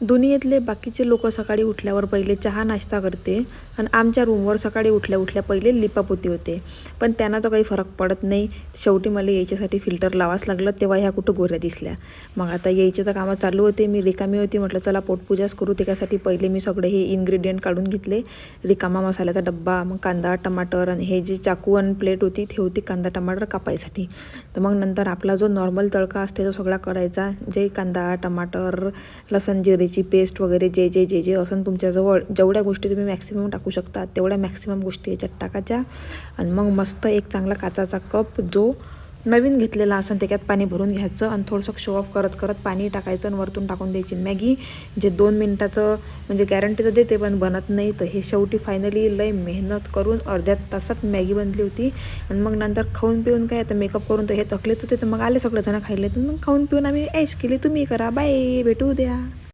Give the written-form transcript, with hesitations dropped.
दुनियेतले बाकीचे लोक सकाळी उठल्यावर पहिले चहा नाश्ता करते आणि आमच्या रूमवर सकाळी उठल्या उठल्या पहिले लिपापोती होते. पण त्यांना तर काही फरक पडत नाही. शेवटी मला यायच्यासाठी फिल्टर लावाच लागलं, तेव्हा ह्या कुठं गोऱ्या दिसल्या. मग आता यायचे तर कामं चालू होते, मी रिकामी होती, म्हटलं चला पोटपूजाच करू. त्याच्यासाठी पहिले मी सगळे हे इन्ग्रेडियंट काढून घेतले. रिकामा मसाल्याचा डब्बा, मग कांदा टमाटर, आणि हे जी चाकू आणि प्लेट होती ती होती कांदा टमाटर कापायसाठी. तर मग नंतर आपला जो नॉर्मल तडका असते तो सगळा करायचा, जे कांदा टमाटर लसण जिरेची पेस्ट वगैरे जे जे जे जे असं तुमच्याजवळ जेवढ्या गोष्टी तुम्ही मॅक्सिमम टाकू शकता तेवढ्या मॅक्सिमम गोष्टी याच्यात टाकायच्या. आणि मग मस्त एक चांगला काचाचा कप जो नवीन घेतलेला असं त्याच्यात पाणी भरून घ्यायचं आणि थोडंसं शो ऑफ करत करत पाणी टाकायचं आणि वरतून टाकून द्यायची मॅगी. जे 2 मिनटाचं म्हणजे गॅरंटी तर देते पण बनत नाही. तर हे शेवटी फायनली लय मेहनत करून अर्ध्या तासात मॅगी बनली होती. आणि मग नंतर खाऊन पिऊन काय आता मेकअप करून तर हे थकलेच होते, तर मग आले सगळेजण खायले, तर मग खाऊन पिऊन आम्ही ऐश केली. तुम्ही करा, बाय, भेटू उद्या.